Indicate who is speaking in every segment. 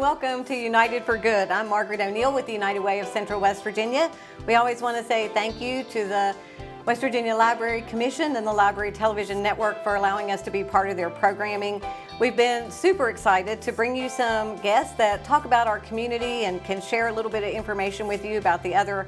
Speaker 1: and welcome to United for Good. I'm Margaret O'Neill with the United Way of Central West Virginia. We always want to say thank you to the West Virginia Library Commission and the Library Television Network for allowing us to be part of their programming. We've been super excited to bring you some guests that talk about our community and can share a little bit of information with you about the other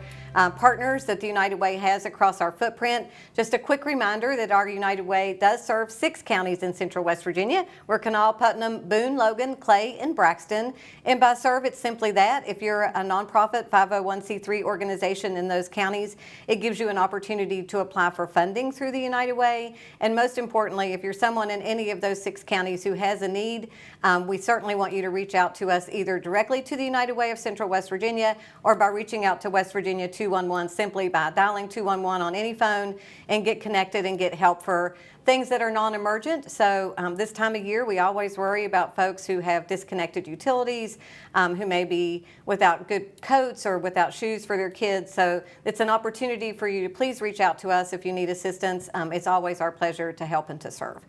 Speaker 1: partners that the United Way has across our footprint. Just a quick reminder that our United Way does serve 6 counties in Central West Virginia. We're Kanawha, Putnam, Boone, Logan, Clay, and Braxton. And by serve, it's simply that. If you're a nonprofit 501c3 organization in those counties, it gives you an opportunity to apply for funding through the United Way. And most importantly, if you're someone in any of those 6 counties who has a need, we certainly want you to reach out to us either directly to the United Way of Central West Virginia or by reaching out to West Virginia 211 simply by dialing 211 on any phone and get connected and get help for things that are non-emergent. So this time of year, we always worry about folks who have disconnected utilities, who may be without good coats or without shoes for their kids. So it's an opportunity for you to please reach out to us if you need assistance. It's always our pleasure to help and to serve.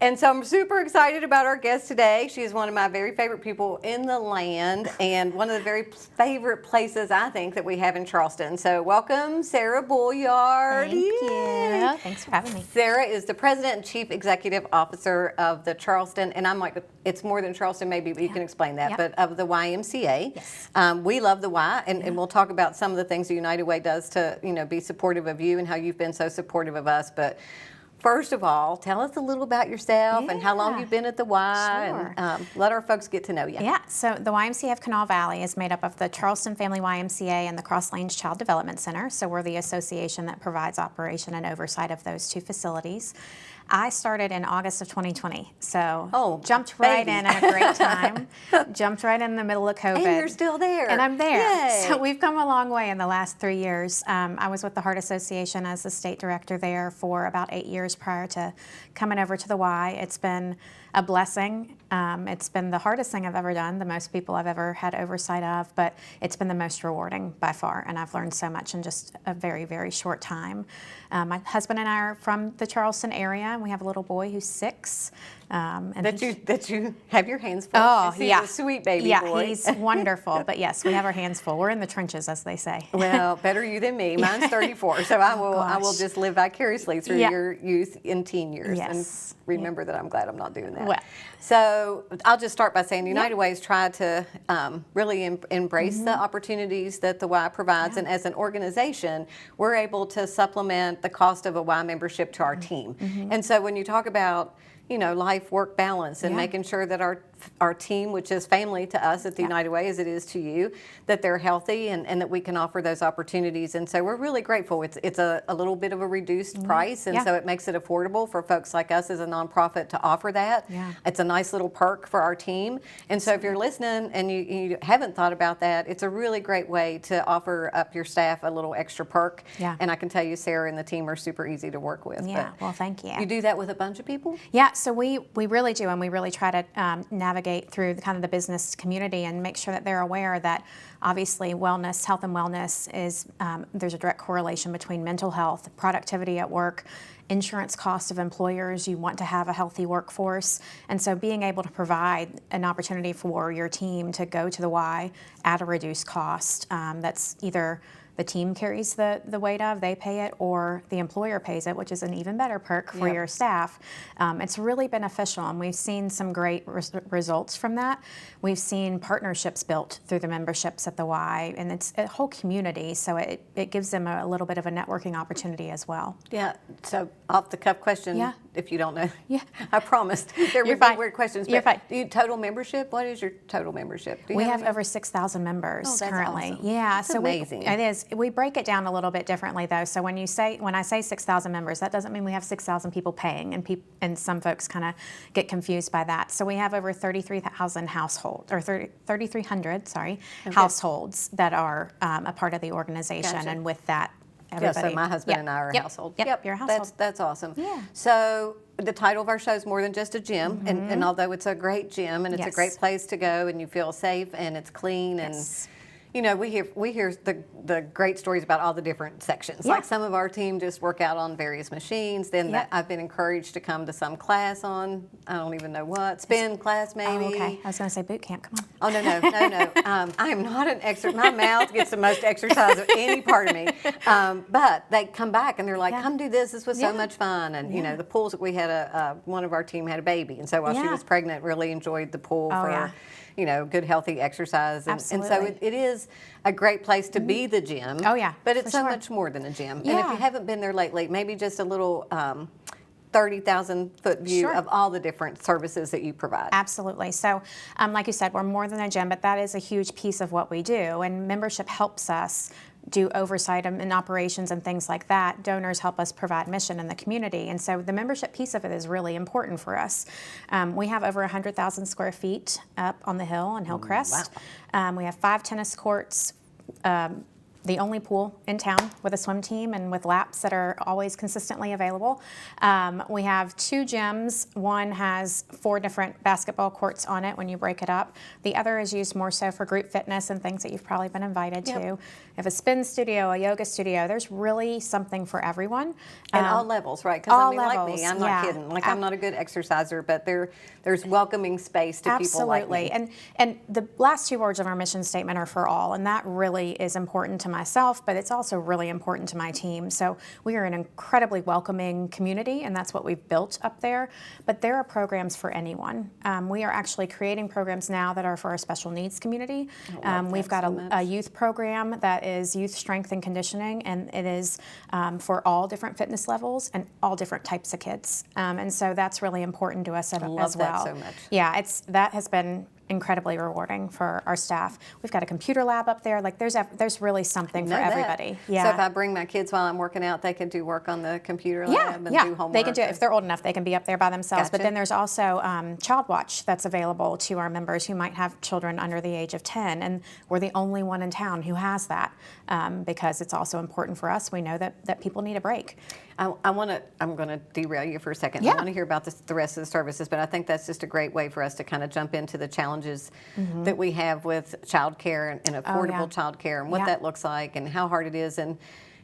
Speaker 1: And so I'm super excited about our guest today. She is one of my very favorite people in the land and one of the very favorite places I think that we have in Charleston. So welcome, Sarah Bolyard.
Speaker 2: Thank you. Thanks for having me.
Speaker 1: Sarah is the President and Chief Executive Officer of the Charleston, and I'm like, it's more than Charleston maybe, but you can explain that, but of the YMCA.
Speaker 2: Yes.
Speaker 1: We love the Y, and we'll talk about some of the things the United Way does to, be supportive of you and how you've been so supportive of us. But first of all, tell us a little about yourself and how long you've been at the Y,
Speaker 2: Sure.
Speaker 1: and let our folks get to know you.
Speaker 2: Yeah, so the YMCA of Kanawha Valley is made up of the Charleston Family YMCA and the Cross Lanes Child Development Center. So we're the association that provides operation and oversight of those 2 facilities. I started in August of 2020, so jumped right in at a great time. Jumped right in the middle of COVID.
Speaker 1: And you're still there.
Speaker 2: And I'm there.
Speaker 1: Yay.
Speaker 2: So we've come a long way in the last 3 years. I was with the Heart Association as the state director there for about 8 years prior to coming over to the Y. It's been a blessing. It's been the hardest thing I've ever done, the most people I've ever had oversight of, but it's been the most rewarding by far, and I've learned so much in just a very, very short time. My husband and I are from the Charleston area, and we have a little boy who's 6. And
Speaker 1: that you have your hands full.
Speaker 2: Oh,
Speaker 1: he's
Speaker 2: yeah.
Speaker 1: a sweet baby boy.
Speaker 2: Yeah, he's wonderful. But yes, we have our hands full. We're in the trenches, as they say.
Speaker 1: Well, better you than me. Mine's 34, so I will just live vicariously through your youth and teen years.
Speaker 2: Yes.
Speaker 1: And remember that I'm glad I'm not doing that.
Speaker 2: Well.
Speaker 1: So I'll just start by saying United Way has tried to really embrace the opportunities that the Y provides, and as an organization, we're able to supplement the cost of a Y membership to our team. And so when you talk about life-work balance and making sure that our team, which is family to us at the United Way as it is to you, that they're healthy and that we can offer those opportunities. And so we're really grateful. It's a little bit of a reduced price, and so it makes it affordable for folks like us as a nonprofit to offer that. It's a nice little perk for our team. And so if you're listening and you haven't thought about that, it's a really great way to offer up your staff a little extra perk. And I can tell you, Sarah and the team are super easy to work with.
Speaker 2: Yeah, well, thank you.
Speaker 1: You do that with a bunch of people?
Speaker 2: Yeah, so we really do, and we really try to navigate through kind of the business community and make sure that they're aware that obviously health and wellness is, there's a direct correlation between mental health, productivity at work, insurance cost of employers. You want to have a healthy workforce. And so being able to provide an opportunity for your team to go to the Y at a reduced cost, that's either the team carries the weight of, they pay it, or the employer pays it, which is an even better perk for your staff. It's really beneficial, and we've seen some great results from that. We've seen partnerships built through the memberships at the Y, and it's a whole community, so it gives them a little bit of a networking opportunity as well.
Speaker 1: Yeah, so off the cuff question, if you don't know. I promised. There
Speaker 2: You're
Speaker 1: would be
Speaker 2: fine.
Speaker 1: weird questions.
Speaker 2: You're fine.
Speaker 1: Total membership? What is your total membership?
Speaker 2: We have over 6,000 members currently.
Speaker 1: Awesome.
Speaker 2: Yeah,
Speaker 1: that's
Speaker 2: so
Speaker 1: amazing.
Speaker 2: It is. We break it down a little bit differently though. So when I say 6,000 members, that doesn't mean we have 6,000 people paying, and some folks kind of get confused by that. So we have over 33,000 households, or 3,300, households that are a part of the organization, and with that, everybody.
Speaker 1: So my husband and I are a household.
Speaker 2: Yep, your household.
Speaker 1: That's awesome.
Speaker 2: Yeah.
Speaker 1: So the title of our show is more than just a gym, and although it's a great gym and it's a great place to go and you feel safe and it's clean and we hear the great stories about all the different sections.
Speaker 2: Yeah.
Speaker 1: Like some of our team just work out on various machines. Then
Speaker 2: Yep.
Speaker 1: I've been encouraged to come to some class on, I don't even know what, spin class maybe.
Speaker 2: Oh, okay. I was going to say boot camp. Come on.
Speaker 1: Oh, no. I am not an exercise. My mouth gets the most exercise of any part of me. But they come back and they're like, come do this. This was so much fun. And, the pools, we had one of our team had a baby. And so while she was pregnant, really enjoyed the pool for, good, healthy exercise. And so it is a great place to be the gym.
Speaker 2: Oh, yeah.
Speaker 1: But it's
Speaker 2: for
Speaker 1: so
Speaker 2: sure.
Speaker 1: much more than a gym.
Speaker 2: Yeah.
Speaker 1: And if you haven't been there lately, maybe just a little 30,000-foot view
Speaker 2: Sure.
Speaker 1: of all the different services that you provide.
Speaker 2: Absolutely. So, like you said, we're more than a gym, but that is a huge piece of what we do. And membership helps us do oversight in operations and things like that. Donors help us provide mission in the community. And so the membership piece of it is really important for us. We have over 100,000 square feet up on the hill in Hillcrest.
Speaker 1: Wow.
Speaker 2: We have 5 tennis courts, the only pool in town with a swim team and with laps that are always consistently available. We have 2 gyms. One has 4 different basketball courts on it when you break it up. The other is used more so for group fitness and things that you've probably been invited to. We have a spin studio, a yoga studio. There's really something for everyone.
Speaker 1: And all levels, right? Because
Speaker 2: all
Speaker 1: like
Speaker 2: levels,
Speaker 1: me, I'm not kidding. Like I'm not a good exerciser, but there's welcoming space to people like me.
Speaker 2: Absolutely. And the last 2 words of our mission statement are for all, and that really is important to myself, but it's also really important to my team. So we are an incredibly welcoming community, and that's what we've built up there. But there are programs for anyone. We are actually creating programs now that are for our special needs community. We've got a youth program that is youth strength and conditioning, and it is for all different fitness levels and all different types of kids. And so that's really important to us as well.
Speaker 1: That so much.
Speaker 2: Yeah, that has been incredibly rewarding for our staff. We've got a computer lab up there. Like there's really something for everybody. Yeah.
Speaker 1: So if I bring my kids while I'm working out, they can do work on the computer lab and do homework.
Speaker 2: They can do it if they're old enough. They can be up there by themselves.
Speaker 1: Gotcha.
Speaker 2: But then there's also Child Watch that's available to our members who might have children under the age of 10, and we're the only one in town who has that because it's also important for us. We know that people need a break.
Speaker 1: I'm going to derail you for a second.
Speaker 2: Yeah.
Speaker 1: I want to hear about the rest of the services, but I think that's just a great way for us to kind of jump into the challenges that we have with childcare and affordable childcare and what that looks like and how hard it is. And,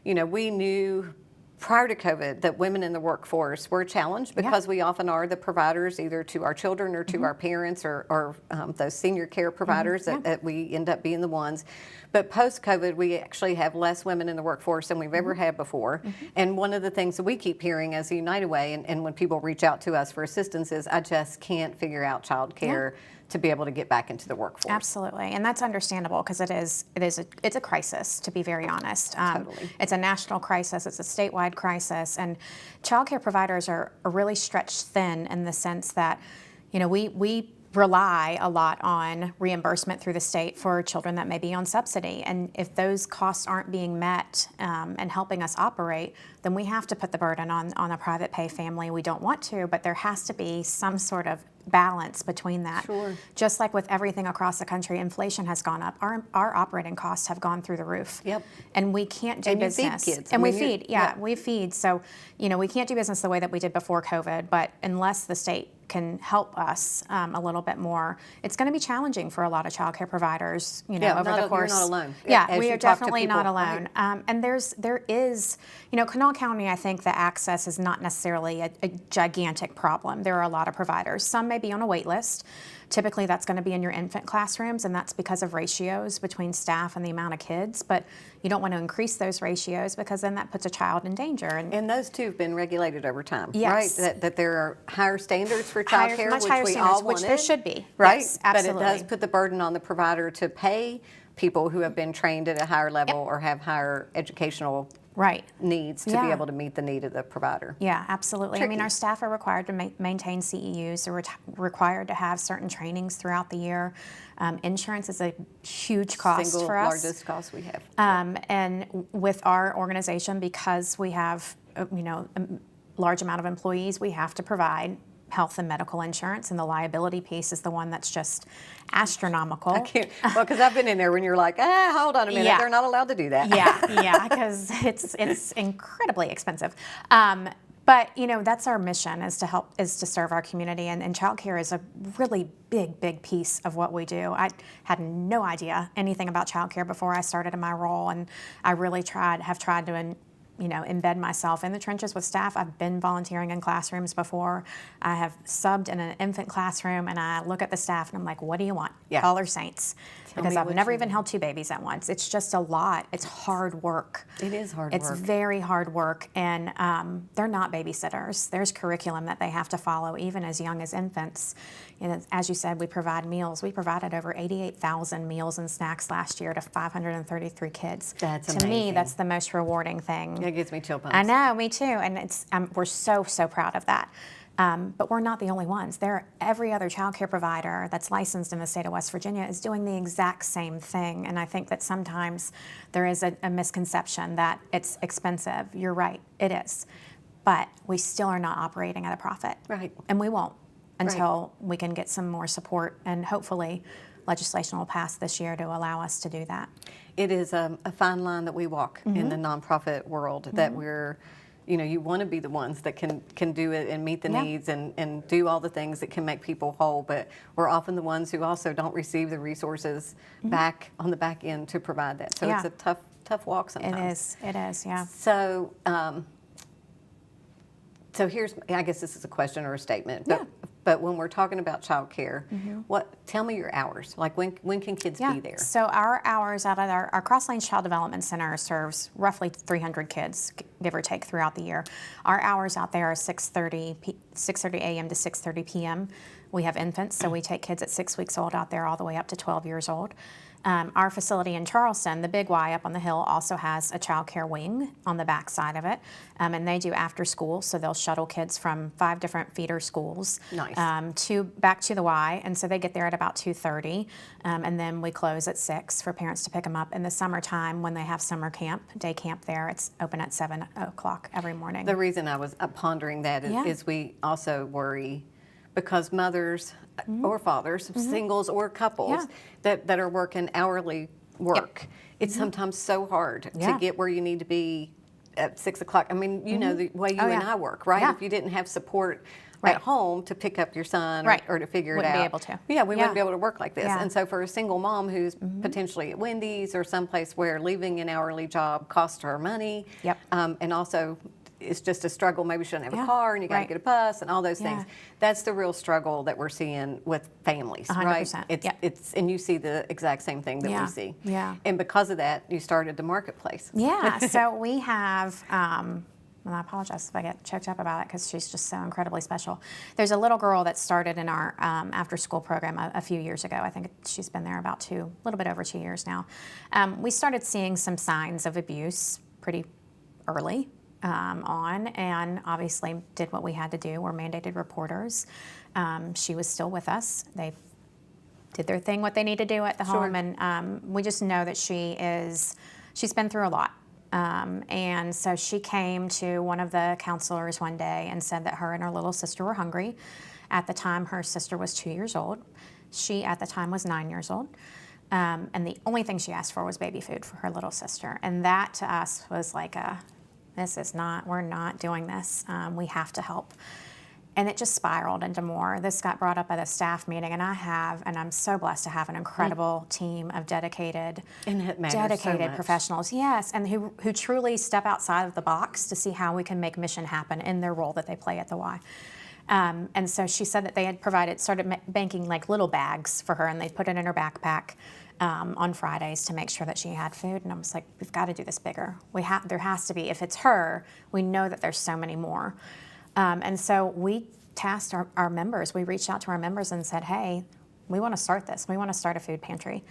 Speaker 1: we knew prior to COVID that women in the workforce were challenged because we often are the providers either to our children or to our parents or those senior care providers that we end up being the ones. But post-COVID, we actually have less women in the workforce than we've ever had before. And one of the things that we keep hearing as a United Way and when people reach out to us for assistance is, I just can't figure out child care to be able to get back into the workforce.
Speaker 2: Absolutely, and that's understandable because it's a crisis, to be very honest.
Speaker 1: Totally.
Speaker 2: It's a national crisis, it's a statewide crisis, and childcare providers are really stretched thin in the sense that, we rely a lot on reimbursement through the state for children that may be on subsidy. And if those costs aren't being met and helping us operate, then we have to put the burden on a private pay family. We don't want to, but there has to be some sort of balance between that.
Speaker 1: Sure.
Speaker 2: Just like with everything across the country, inflation has gone up. Our operating costs have gone through the roof.
Speaker 1: Yep.
Speaker 2: And we can't do
Speaker 1: and
Speaker 2: business.
Speaker 1: You feed kids.
Speaker 2: And we feed, we feed. So, we can't do business the way that we did before COVID, but unless the state can help us a little bit more, it's going to be challenging for a lot of childcare providers, over the course.
Speaker 1: You're not alone.
Speaker 2: Yeah, we are definitely not alone.
Speaker 1: Right.
Speaker 2: And there is, Kanawha County, I think the access is not necessarily a gigantic problem. There are a lot of providers. Some may be on a wait list. Typically that's going to be in your infant classrooms, and that's because of ratios between staff and the amount of kids. But you don't want to increase those ratios because then that puts a child in danger. And
Speaker 1: those two have been regulated over time,
Speaker 2: yes.
Speaker 1: right? That there are higher standards for child care,
Speaker 2: much
Speaker 1: which
Speaker 2: higher
Speaker 1: we
Speaker 2: standards,
Speaker 1: all wanted.
Speaker 2: which there should be.
Speaker 1: Right?
Speaker 2: Yes, absolutely.
Speaker 1: But it does put the burden on the provider to pay people who have been trained at a higher level or have higher educational needs to be able to meet the need of the provider.
Speaker 2: Yeah, absolutely.
Speaker 1: Tricky.
Speaker 2: I mean, our staff are required to maintain CEUs. They're required to have certain trainings throughout the year. Insurance is a huge cost
Speaker 1: Single
Speaker 2: for us.
Speaker 1: largest cost we have.
Speaker 2: And with our organization, because we have, a large amount of employees, we have to provide health and medical insurance, and the liability piece is the one that's just astronomical.
Speaker 1: I can't, well, because I've been in there when you're like, hold on a minute, they're not allowed to do that.
Speaker 2: Yeah, because it's incredibly expensive. But that's our mission, is to serve our community, and childcare is a really big piece of what we do. I had no idea anything about childcare before I started in my role, and I really have tried to embed myself in the trenches with staff. I've been volunteering in classrooms before. I have subbed in an infant classroom, and I look at the staff and I'm like, what do you want?
Speaker 1: Yeah.
Speaker 2: Call her saints. Because
Speaker 1: me
Speaker 2: I've
Speaker 1: what
Speaker 2: never
Speaker 1: you
Speaker 2: even
Speaker 1: want.
Speaker 2: held 2 babies at once. It's just a lot. It's hard work.
Speaker 1: It is hard
Speaker 2: It's
Speaker 1: work.
Speaker 2: very hard work, and they're not babysitters. There's curriculum that they have to follow, even as young as infants. As you said, we provide meals. We provided over 88,000 meals and snacks last year to 533 kids.
Speaker 1: That's
Speaker 2: To me,
Speaker 1: amazing.
Speaker 2: that's the most rewarding thing.
Speaker 1: That gives me chill bumps.
Speaker 2: I know, me too, and we're so proud of that. But we're not the only ones. Every other child care provider that's licensed in the state of West Virginia is doing the exact same thing. And I think that sometimes there is a misconception that it's expensive. You're right, it is. But we still are not operating at a profit.
Speaker 1: Right.
Speaker 2: And we won't until we can get some more support, and hopefully legislation will pass this year to allow us to do that.
Speaker 1: It is a fine line that we walk in the nonprofit world, that we're, you want to be the ones that can do it and meet the needs and do all the things that can make people whole, but we're often the ones who also don't receive the resources back on the back end to provide that. So it's a tough walk sometimes.
Speaker 2: It is, yeah.
Speaker 1: So, so here's, I guess this is a question or a statement, but when we're talking about childcare, tell me your hours. Like when can kids be there?
Speaker 2: So our hours out at our Cross Lanes Child Development Center serves roughly 300 kids, give or take, throughout the year. Our hours out there are 6:30 a.m. to 6:30 p.m. We have infants, so we take kids at 6 weeks old out there all the way up to 12 years old. Our facility in Charleston, the Big Y up on the hill, also has a child care wing on the back side of it. And they do after school, so they'll shuttle kids from 5 different feeder schools
Speaker 1: Nice.
Speaker 2: back to the Y. And so they get there at about 2:30. And then we close at 6 for parents to pick them up. In the summertime, when they have summer camp, day camp there, it's open at 7 o'clock every morning.
Speaker 1: The reason I was pondering that is we also worry because mothers or fathers, singles or couples that are working hourly work, it's sometimes so hard to get where you need to be at 6 o'clock. I mean, the way you and I work, right?
Speaker 2: Yeah.
Speaker 1: If you didn't have support
Speaker 2: Right.
Speaker 1: at home to pick up your son
Speaker 2: Right.
Speaker 1: or to figure
Speaker 2: Wouldn't
Speaker 1: it out.
Speaker 2: be able to.
Speaker 1: Yeah, we
Speaker 2: Yeah.
Speaker 1: wouldn't be able to work like this.
Speaker 2: Yeah.
Speaker 1: And so for a single mom who's potentially at Wendy's or someplace where leaving an hourly job costs her money,
Speaker 2: Yep.
Speaker 1: and also it's just a struggle. Maybe she doesn't have a
Speaker 2: Yeah.
Speaker 1: car and you got to
Speaker 2: Right.
Speaker 1: get a bus and all those
Speaker 2: Yeah.
Speaker 1: things. That's the real struggle that we're seeing with families,
Speaker 2: 100%.
Speaker 1: right?
Speaker 2: Yep.
Speaker 1: And you see the exact same thing that
Speaker 2: Yeah.
Speaker 1: we see.
Speaker 2: Yeah.
Speaker 1: And because of that, you started the marketplace.
Speaker 2: Yeah, so we have, and I apologize if I get choked up about it because she's just so incredibly special. There's a little girl that started in our after-school program a few years ago. I think she's been there about a little bit over 2 years now. We started seeing some signs of abuse pretty early on, and obviously did what we had to do. We're mandated reporters. She was still with us. They did their thing, what they need to do at the home, and we just know that she's been through a lot. And so she came to one of the counselors one day and said that her and her little sister were hungry. At the time, her sister was 2 years old. She, at the time, was 9 years old. And the only thing she asked for was baby food for her little sister. And that to us was like we're not doing this. We have to help. And it just spiraled into more. This got brought up at a staff meeting, and I'm so blessed to have an incredible team of dedicated
Speaker 1: And it matters so much.
Speaker 2: professionals, yes, and who truly step outside of the box to see how we can make mission happen in their role that they play at the Y. And so she said that they had started banking like little bags for her, and they put it in her backpack on Fridays to make sure that she had food. And I was like, we've got to do this bigger. There has to be. If it's her, we know that there's so many more. And so we tasked our members. We reached out to our members and said, hey, we want to start this. We want to start a food pantry.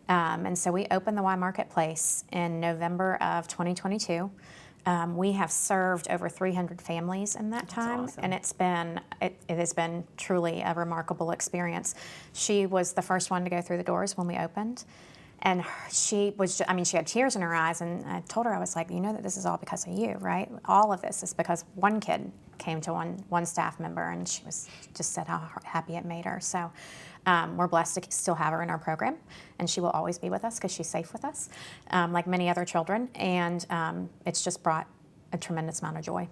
Speaker 2: And so we opened the Y Marketplace in November of 2022. We have served over 300 families in that time,
Speaker 1: awesome.
Speaker 2: and it has been truly a remarkable experience. She was the first one to go through the doors when we opened, and she had tears in her eyes, and I told her, I was like, you know that this is all because of you, right? All of this is because one kid came to one staff member, and she just said how happy it made her. So we're blessed to still have her in our program, and she will always be with us because she's safe with us, like many other children, and it's just brought a tremendous amount of joy.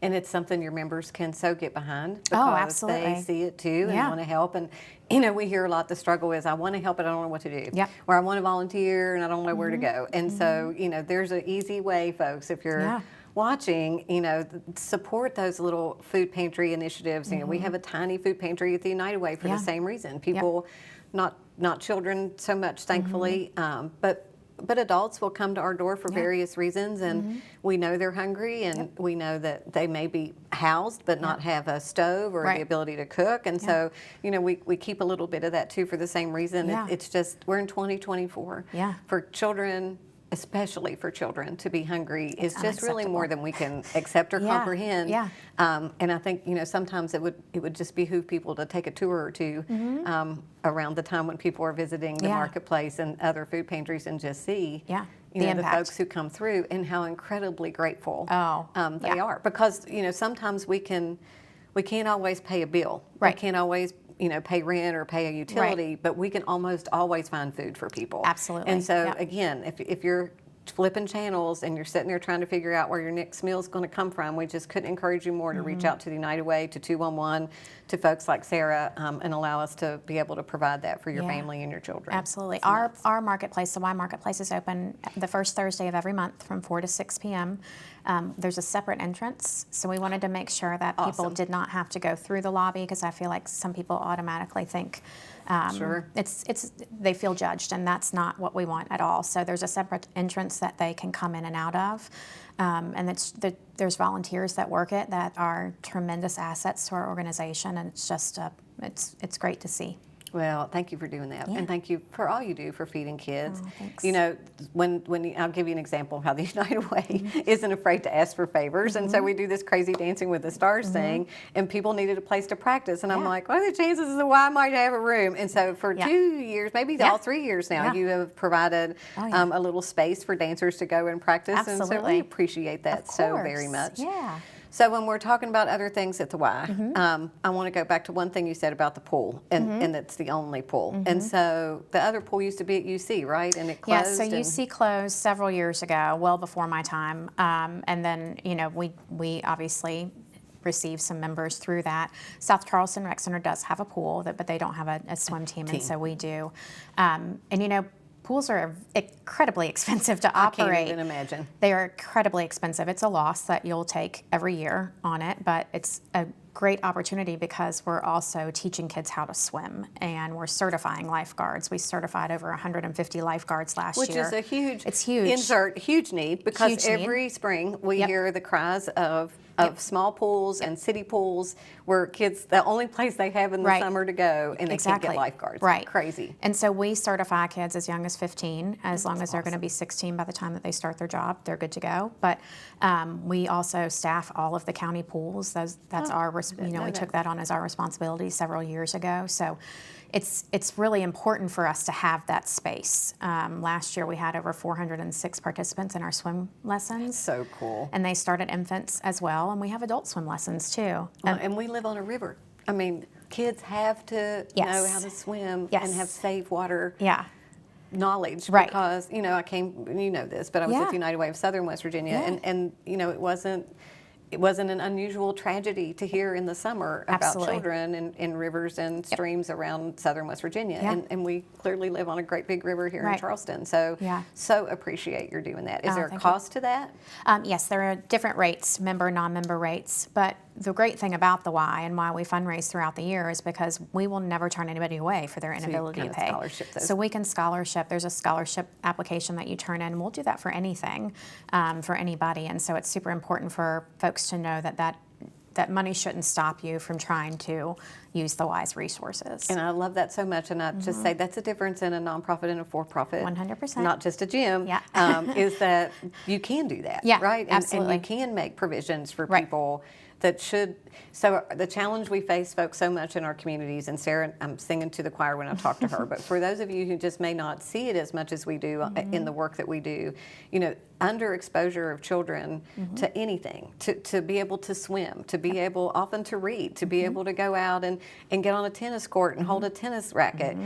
Speaker 1: And it's something your members can so get behind
Speaker 2: Oh,
Speaker 1: because
Speaker 2: absolutely.
Speaker 1: they see it too and
Speaker 2: Yeah.
Speaker 1: want to help. And, you know, we hear a lot the struggle is I want to help, but I don't know what to do.
Speaker 2: Yep.
Speaker 1: Or I want to volunteer and I don't know where to go. And so, you know, there's an easy way, folks, if you're
Speaker 2: Yeah.
Speaker 1: watching, you know, support those little food pantry initiatives. You know, we have a tiny food pantry at the United Way for
Speaker 2: Yeah.
Speaker 1: the same reason. People, not children so much, thankfully, but adults will come to our door for various reasons, and we know they're hungry, and we know that they may be housed but not have a stove or
Speaker 2: Right.
Speaker 1: the ability to cook. And so, you know, we keep a little bit of that too for the same reason.
Speaker 2: Yeah.
Speaker 1: It's just, we're in 2024.
Speaker 2: Yeah.
Speaker 1: For children, especially for children, to be hungry is just really
Speaker 2: unacceptable.
Speaker 1: more than we can accept or
Speaker 2: Yeah,
Speaker 1: comprehend.
Speaker 2: yeah.
Speaker 1: And I think, you know, sometimes it would just behoove people to take a tour or two around the time when people are visiting the
Speaker 2: Yeah.
Speaker 1: marketplace and other food pantries and just see,
Speaker 2: Yeah,
Speaker 1: you
Speaker 2: the
Speaker 1: know,
Speaker 2: impact.
Speaker 1: the folks who come through and how incredibly grateful
Speaker 2: Oh,
Speaker 1: they
Speaker 2: yeah.
Speaker 1: are. Because, you know, sometimes we can't always pay a bill.
Speaker 2: Right.
Speaker 1: We can't always, you know, pay rent or pay a utility, but we can almost always find food for people.
Speaker 2: Absolutely,
Speaker 1: And so,
Speaker 2: yep.
Speaker 1: again, if you're flipping channels and you're sitting there trying to figure out where your next meal is going to come from, we just couldn't encourage you more to reach out to the United Way, to 211, to folks like Sarah, and allow us to be able to provide that for your
Speaker 2: Yeah.
Speaker 1: family and your children.
Speaker 2: Absolutely.
Speaker 1: So
Speaker 2: Our
Speaker 1: that's-
Speaker 2: marketplace, the Y Marketplace, is open the first Thursday of every month from 4 to 6 p.m. There's a separate entrance, so we wanted to make sure that people
Speaker 1: Awesome.
Speaker 2: did not have to go through the lobby, because I feel like some people automatically think
Speaker 1: Sure.
Speaker 2: they feel judged, and that's not what we want at all. So there's a separate entrance that they can come in and out of, and there's volunteers that work it that are tremendous assets to our organization, and it's just it's great to see.
Speaker 1: Well, thank you for doing that,
Speaker 2: Yeah.
Speaker 1: and thank you for all you do for feeding kids.
Speaker 2: Oh, thanks.
Speaker 1: You know, I'll give you an example of how the United Way isn't afraid to ask for favors, and so we do this crazy Dancing with the Stars thing, and people needed a place to practice, and I'm
Speaker 2: Yeah.
Speaker 1: like, what are the chances that I might have a room? And so for
Speaker 2: Yeah.
Speaker 1: 2 years, maybe
Speaker 2: Yeah.
Speaker 1: all 3 years now,
Speaker 2: Yeah.
Speaker 1: you have provided
Speaker 2: Oh, yeah.
Speaker 1: a little space for dancers to go and practice, and so
Speaker 2: Absolutely.
Speaker 1: we appreciate that
Speaker 2: Of
Speaker 1: so
Speaker 2: course.
Speaker 1: very much.
Speaker 2: Yeah.
Speaker 1: So when we're talking about other things at the Y, I want to go back to one thing you said about the pool, and it's the only pool. And so the other pool used to be at UC, right? And it
Speaker 2: Yeah,
Speaker 1: closed.
Speaker 2: so
Speaker 1: and-
Speaker 2: UC closed several years ago, well before my time, and then we obviously received some members through that. South Charleston Rec Center does have a pool, but they don't have a swim team, and so we do. And pools are incredibly expensive to
Speaker 1: I
Speaker 2: operate.
Speaker 1: can't even imagine.
Speaker 2: They are incredibly expensive. It's a loss that you'll take every year on it, but it's a great opportunity because we're also teaching kids how to swim, and we're certifying lifeguards. We certified over 150 lifeguards last
Speaker 1: Which
Speaker 2: year.
Speaker 1: is a huge,
Speaker 2: It's huge.
Speaker 1: huge need, because
Speaker 2: Huge need.
Speaker 1: every spring we
Speaker 2: Yep.
Speaker 1: hear the cries of small pools and city pools where kids, the only place they have in the
Speaker 2: Right.
Speaker 1: summer to go, and they
Speaker 2: Exactly.
Speaker 1: can't get lifeguards.
Speaker 2: Right.
Speaker 1: Crazy.
Speaker 2: And so we certify kids as young as 15, as long as they're going to be 16 by the time that they start their job, they're good to go. But we also staff all of the county pools. That's we took that on as our responsibility several years ago. So it's really important for us to have that space. Last year we had over 406 participants in our swim lessons.
Speaker 1: So cool.
Speaker 2: And they start at infants as well, and we have adult swim lessons too.
Speaker 1: And we live on a river. I mean, kids have to
Speaker 2: Yes.
Speaker 1: know how to swim
Speaker 2: Yes.
Speaker 1: and have safe water
Speaker 2: Yeah.
Speaker 1: knowledge.
Speaker 2: Right.
Speaker 1: Because, I came, you know this, but I was
Speaker 2: Yeah.
Speaker 1: at the United Way of Southern West Virginia,
Speaker 2: Yeah.
Speaker 1: and it wasn't an unusual tragedy to hear in the summer about
Speaker 2: Absolutely.
Speaker 1: children in rivers and streams around Southern West Virginia.
Speaker 2: Yeah.
Speaker 1: And we clearly live on a great big river here in
Speaker 2: Right.
Speaker 1: Charleston. So,
Speaker 2: Yeah.
Speaker 1: so appreciate you're doing that. Is
Speaker 2: Oh,
Speaker 1: there a
Speaker 2: thank you.
Speaker 1: cost to that?
Speaker 2: Yes, there are different rates, member, non-member rates. But the great thing about the Y and why we fundraise throughout the year is because we will never turn anybody away for their inability to
Speaker 1: kinda
Speaker 2: pay.
Speaker 1: scholarship those.
Speaker 2: So we can scholarship. There's a scholarship application that you turn in. We'll do that for anything, for anybody. And so it's super important for folks to know that money shouldn't stop you from trying to use the Y's resources.
Speaker 1: And I love that so much. And I just say that's the difference in a nonprofit and a for-profit.
Speaker 2: 100%.
Speaker 1: Not just a gym.
Speaker 2: Yeah.
Speaker 1: Is that you can do that.
Speaker 2: Yeah,
Speaker 1: Right?
Speaker 2: absolutely.
Speaker 1: And you can make provisions for
Speaker 2: Right.
Speaker 1: people that should. So the challenge we face, folks, so much in our communities, and Sarah, I'm singing to the choir when I talk to her, but for those of you who just may not see it as much as we do in the work that we do, underexposure of children to anything, to be able to swim, to be able often to read, to be able to go out and get on a tennis court and hold a tennis racket.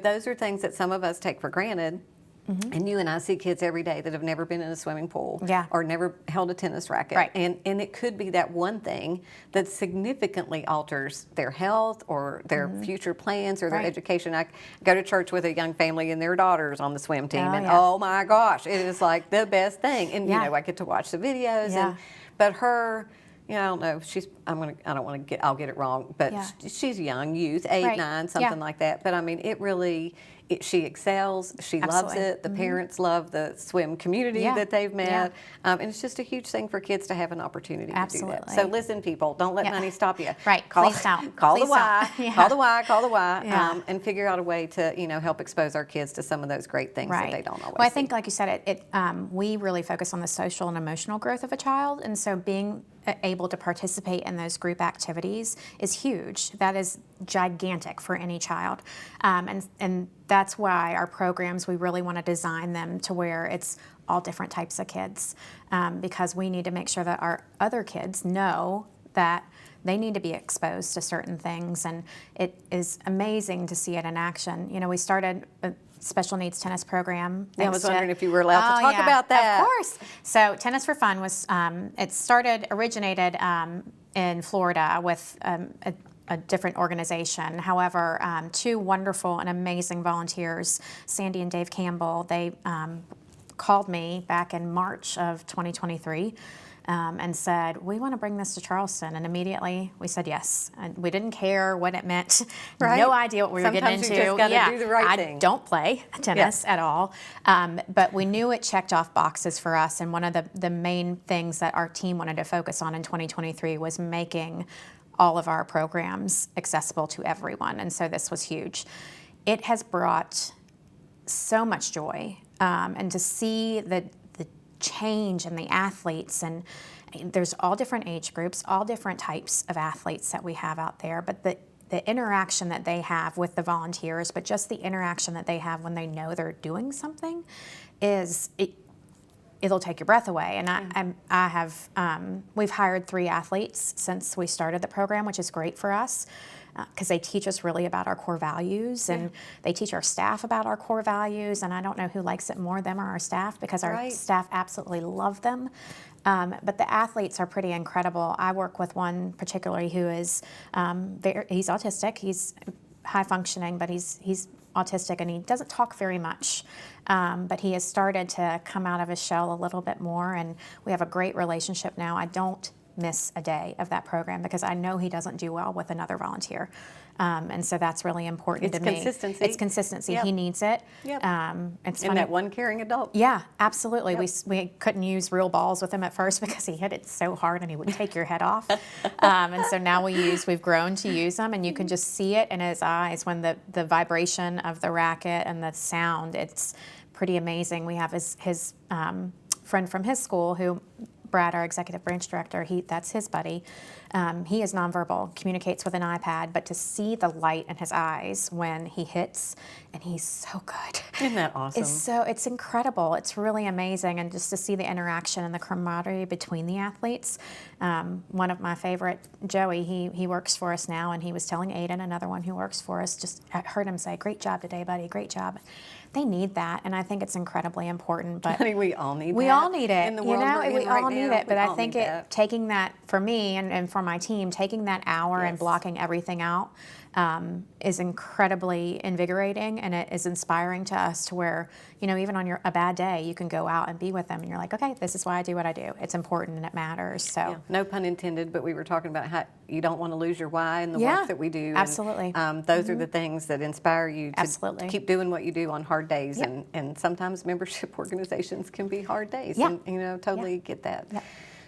Speaker 1: Those are things that some of us take for granted. And you and I see kids every day that have never been in a swimming pool
Speaker 2: Yeah.
Speaker 1: or never held a tennis racket.
Speaker 2: Right.
Speaker 1: And it could be that one thing that significantly alters their health or their future plans or their
Speaker 2: Right.
Speaker 1: education. I go to church with a young family and their daughter's on the swim team.
Speaker 2: Oh,
Speaker 1: And
Speaker 2: yeah.
Speaker 1: oh my gosh, it is like the best thing. And,
Speaker 2: Yeah.
Speaker 1: you know, I get to watch the videos.
Speaker 2: Yeah.
Speaker 1: But her, you know, I don't know, I'll get it wrong, but
Speaker 2: Yeah.
Speaker 1: she's young, youth, 8,
Speaker 2: Right.
Speaker 1: 9, something
Speaker 2: Yeah.
Speaker 1: like that. But I mean, she excels. She loves
Speaker 2: Absolutely.
Speaker 1: it. The parents love the swim community
Speaker 2: Yeah.
Speaker 1: that they've met.
Speaker 2: Yeah.
Speaker 1: And it's just a huge thing for kids to have an opportunity to do that.
Speaker 2: Absolutely.
Speaker 1: So listen, people, don't let
Speaker 2: Yeah.
Speaker 1: money stop you.
Speaker 2: Right. Please don't.
Speaker 1: Call
Speaker 2: Please
Speaker 1: the Y.
Speaker 2: don't. Yeah.
Speaker 1: Call the Y. Call the Y.
Speaker 2: Yeah.
Speaker 1: And figure out a way to, you know, help expose our kids to some of those great things that
Speaker 2: Right.
Speaker 1: they don't always
Speaker 2: Well, I think,
Speaker 1: see.
Speaker 2: like you said, we really focus on the social and emotional growth of a child, and so being able to participate in those group activities is huge. That is gigantic for any child, and that's why our programs, we really want to design them to where it's all different types of kids, because we need to make sure that our other kids know that they need to be exposed to certain things, and it is amazing to see it in action. You know, we started a special needs tennis program.
Speaker 1: Yeah, I was
Speaker 2: thanks to-
Speaker 1: wondering if you were allowed to talk
Speaker 2: yeah,
Speaker 1: about that.
Speaker 2: Of course. So Tennis for Fun was, originated in Florida with a different organization. However, two wonderful and amazing volunteers, Sandy and Dave Campbell, they called me back in March of 2023 and said, we want to bring this to Charleston. And immediately we said yes. And we didn't care what it meant.
Speaker 1: Right.
Speaker 2: No idea what we were getting
Speaker 1: Sometimes
Speaker 2: into.
Speaker 1: you just gotta do the right
Speaker 2: I
Speaker 1: thing.
Speaker 2: don't play tennis at all. But we knew it checked off boxes for us. And one of the main things that our team wanted to focus on in 2023 was making all of our programs accessible to everyone. And so this was huge. It has brought so much joy, and to see the change in the athletes, and there's all different age groups, all different types of athletes that we have out there, but the interaction that they have with the volunteers, but just the interaction that they have when they know they're doing something it'll take your breath away. And we've hired 3 athletes since we started the program, which is great for us because they teach us really about our core values, and they teach our staff about our core values. And I don't know who likes it more, them or our staff, because our
Speaker 1: Right.
Speaker 2: staff absolutely love them. But the athletes are pretty incredible. I work with one particularly who is he's autistic. He's high functioning, but he's autistic, and he doesn't talk very much. But he has started to come out of his shell a little bit more, and we have a great relationship now. I don't miss a day of that program because I know he doesn't do well with another volunteer. And so that's really important
Speaker 1: It's
Speaker 2: to me.
Speaker 1: consistency.
Speaker 2: It's consistency.
Speaker 1: Yep.
Speaker 2: He needs it.
Speaker 1: Yep.
Speaker 2: It's
Speaker 1: And
Speaker 2: funny.
Speaker 1: that one caring adult.
Speaker 2: Yeah, absolutely.
Speaker 1: Yep.
Speaker 2: We couldn't use real balls with him at first because he hit it so hard and he would take your head off. And so now we've grown to use them, and you can just see it in his eyes when the vibration of the racket and the sound, it's pretty amazing. We have his friend from his school who, Brad, our executive branch director, that's his buddy. He is nonverbal, communicates with an iPad, but to see the light in his eyes when he hits, and he's so good.
Speaker 1: Isn't that awesome?
Speaker 2: It's incredible. It's really amazing, and just to see the interaction and the camaraderie between the athletes. One of my favorite, Joey, he works for us now, and he was telling Aiden, another one who works for us, I heard him say, "Great job today, buddy. Great job." They need that, and I think it's incredibly important. But
Speaker 1: Honey, we all need that.
Speaker 2: we all need it.
Speaker 1: In the world
Speaker 2: you know,
Speaker 1: we're in
Speaker 2: we
Speaker 1: right
Speaker 2: all need
Speaker 1: now,
Speaker 2: it. But
Speaker 1: we
Speaker 2: I
Speaker 1: all
Speaker 2: think
Speaker 1: need that.
Speaker 2: taking that for me and for my team, taking that hour and
Speaker 1: Yes.
Speaker 2: blocking everything out is incredibly invigorating, and it is inspiring to us to where, you know, even on a bad day, you can go out and be with them, and you're like, okay, this is why I do what I do. It's important and it matters. So.
Speaker 1: Yeah, no pun intended, but we were talking about how you don't want to lose your why in the
Speaker 2: Yeah,
Speaker 1: work that we do.
Speaker 2: absolutely.
Speaker 1: And, those are the things that inspire you to
Speaker 2: Absolutely.
Speaker 1: keep doing what you do on hard days.
Speaker 2: Yep.
Speaker 1: And sometimes membership organizations can be hard days.
Speaker 2: Yeah.
Speaker 1: And, you know, totally
Speaker 2: Yeah.
Speaker 1: get that.
Speaker 2: Yeah.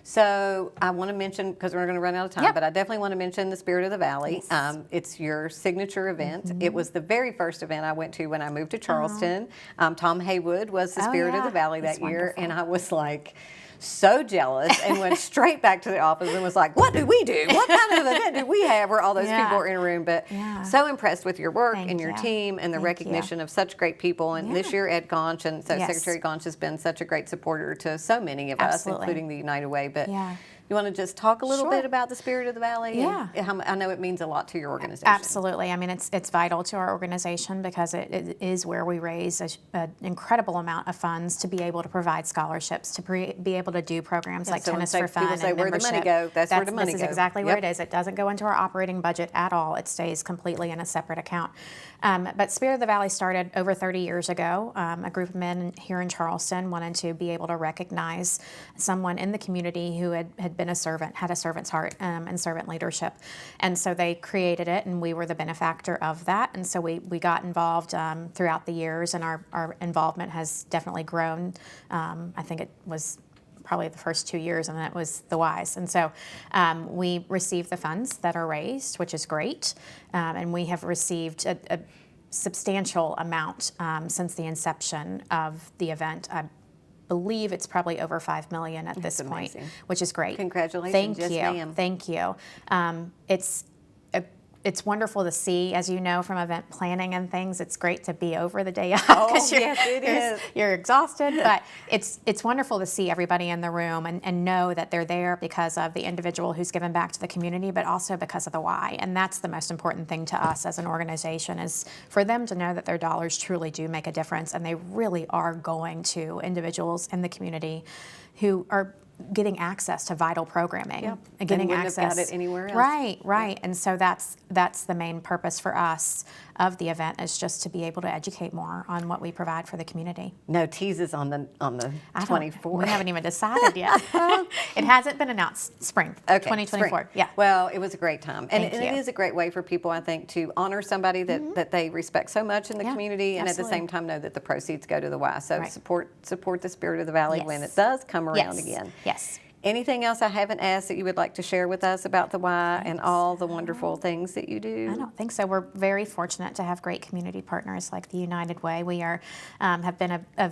Speaker 1: So I want to mention, because we're going to run out of time,
Speaker 2: Yep.
Speaker 1: but I definitely want to mention the Spirit of the Valley.
Speaker 2: Yes.
Speaker 1: It's your signature event.
Speaker 2: Mm-hmm.
Speaker 1: It was the very first event I went to when I moved to Charleston. Tom Haywood was the
Speaker 2: Oh,
Speaker 1: Spirit of
Speaker 2: yeah.
Speaker 1: the Valley
Speaker 2: That's
Speaker 1: that year,
Speaker 2: wonderful.
Speaker 1: and I was like so jealous and went straight back to the office and was like, what do we do? What kind of event do we have where all those
Speaker 2: Yeah.
Speaker 1: people are in a room? But
Speaker 2: Yeah.
Speaker 1: so impressed with your work
Speaker 2: Thank
Speaker 1: and your
Speaker 2: you.
Speaker 1: team and the
Speaker 2: Thank
Speaker 1: recognition of such great people. And this
Speaker 2: Yeah.
Speaker 1: year, Ed Gaunch, and so
Speaker 2: Yes.
Speaker 1: Secretary Gaunch has been such a great supporter to so many of us,
Speaker 2: Absolutely.
Speaker 1: including the United Way. But
Speaker 2: Yeah.
Speaker 1: You want to just talk a little
Speaker 2: Sure.
Speaker 1: bit about the Spirit of the Valley?
Speaker 2: Yeah.
Speaker 1: And I know it means a lot to your organization.
Speaker 2: Absolutely. I mean, it's vital to our organization because it is where we raise an incredible amount of funds to be able to provide scholarships, to be able to do programs like
Speaker 1: so when
Speaker 2: Tennis for Fun
Speaker 1: people say,
Speaker 2: and
Speaker 1: "Where the money
Speaker 2: membership."
Speaker 1: go?" That's where the money
Speaker 2: This
Speaker 1: go.
Speaker 2: is exactly where
Speaker 1: Yep.
Speaker 2: it is. It doesn't go into our operating budget at all. It stays completely in a separate account. But Spirit of the Valley started over 30 years ago. A group of men here in Charleston wanted to be able to recognize someone in the community who had been a servant, had a servant's heart and servant leadership. And so they created it, and we were the benefactor of that. And so we got involved throughout the years, and our involvement has definitely grown. I think it was probably the first 2 years, and then it was the Ys. And so we receive the funds that are raised, which is great. And we have received a substantial amount since the inception of the event. I believe it's probably over $5 million at this point,
Speaker 1: amazing.
Speaker 2: which is great.
Speaker 1: Congratulations.
Speaker 2: Thank
Speaker 1: Yes,
Speaker 2: you.
Speaker 1: ma'am.
Speaker 2: Thank you. It's wonderful to see, as you know, from event planning and things. It's great to be over the day of.
Speaker 1: Oh, yes, it is.
Speaker 2: You're exhausted, but it's wonderful to see everybody in the room and know that they're there because of the individual who's given back to the community, but also because of the why. And that's the most important thing to us as an organization, is for them to know that their dollars truly do make a difference, and they really are going to individuals in the community who are getting access to vital programming.
Speaker 1: Yep.
Speaker 2: And getting
Speaker 1: wouldn't have
Speaker 2: access
Speaker 1: got it anywhere else.
Speaker 2: Right. And so that's the main purpose for us of the event, is just to be able to educate more on what we provide for the community.
Speaker 1: No teases on the 24th.
Speaker 2: We haven't even decided yet. It hasn't been announced. Spring,
Speaker 1: Okay,
Speaker 2: 2024.
Speaker 1: spring.
Speaker 2: Yeah.
Speaker 1: Well, it was a great time. And
Speaker 2: Thank
Speaker 1: it
Speaker 2: you.
Speaker 1: is a great way for people, I think, to honor somebody that they respect so much in the
Speaker 2: Yeah,
Speaker 1: community, and
Speaker 2: absolutely.
Speaker 1: at the same time know that the proceeds go to the Y. So
Speaker 2: Right.
Speaker 1: support the Spirit of the Valley when
Speaker 2: Yes.
Speaker 1: it does come around
Speaker 2: Yes.
Speaker 1: again.
Speaker 2: Yes.
Speaker 1: Anything else I haven't asked that you would like to share with us about the Y and all the wonderful things that you do?
Speaker 2: I don't think so. We're very fortunate to have great community partners like the United Way. We are have been a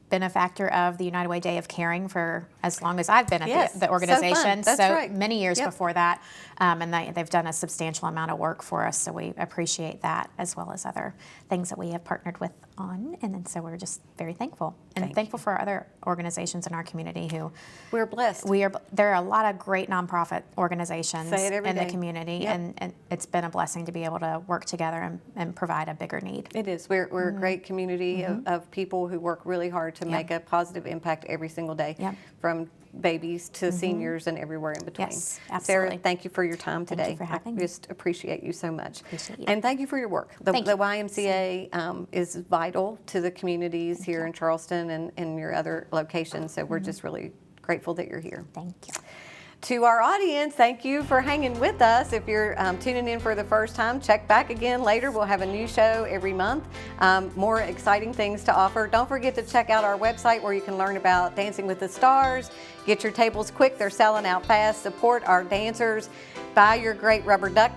Speaker 2: benefactor of the United Way Day of Caring for as long as I've been at
Speaker 1: Yes,
Speaker 2: the
Speaker 1: so fun.
Speaker 2: organization.
Speaker 1: That's right.
Speaker 2: Many years
Speaker 1: Yep.
Speaker 2: before that, and they've done a substantial amount of work for us. So we appreciate that, as well as other things that we have partnered with on. And then so we're just very thankful, and
Speaker 1: Thank
Speaker 2: thankful for our other organizations in our community who
Speaker 1: We're blessed.
Speaker 2: there are a lot of great nonprofit organizations
Speaker 1: Say it every
Speaker 2: in the
Speaker 1: day.
Speaker 2: community,
Speaker 1: Yep.
Speaker 2: and it's been a blessing to be able to work together and provide a bigger need.
Speaker 1: It is. We're a great community of people who work really hard to
Speaker 2: Yep.
Speaker 1: make a positive impact every single day,
Speaker 2: Yep.
Speaker 1: from babies to seniors and everywhere in between.
Speaker 2: Yes,
Speaker 1: Sarah,
Speaker 2: absolutely.
Speaker 1: thank you for your time today.
Speaker 2: you for having
Speaker 1: I
Speaker 2: me.
Speaker 1: just appreciate you so much.
Speaker 2: Appreciate you.
Speaker 1: And thank you for your work. The
Speaker 2: Thank you.
Speaker 1: YMCA is vital to the communities here in Charleston and your other locations, so we're just really grateful that you're here.
Speaker 2: Thank you.
Speaker 1: To our audience, thank you for hanging with us. If you're tuning in for the first time, check back again later. We'll have a new show every month, more exciting things to offer. Don't forget to check out our website where you can learn about Dancing with the Stars. Get your tables quick, they're selling out fast. Support our dancers. Buy your great rubber duck.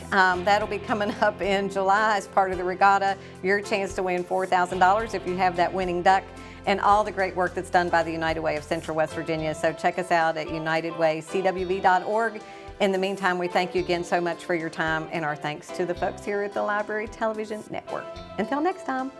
Speaker 1: That'll be coming up in July as part of the regatta. Your chance to win $4,000 if you have that winning duck, and all the great work that's done by the United Way of Central West Virginia. So check us out at unitedwaycwv.org. In the meantime, we thank you again so much for your time, and our thanks to the folks here at the Library Television Network. Until next time.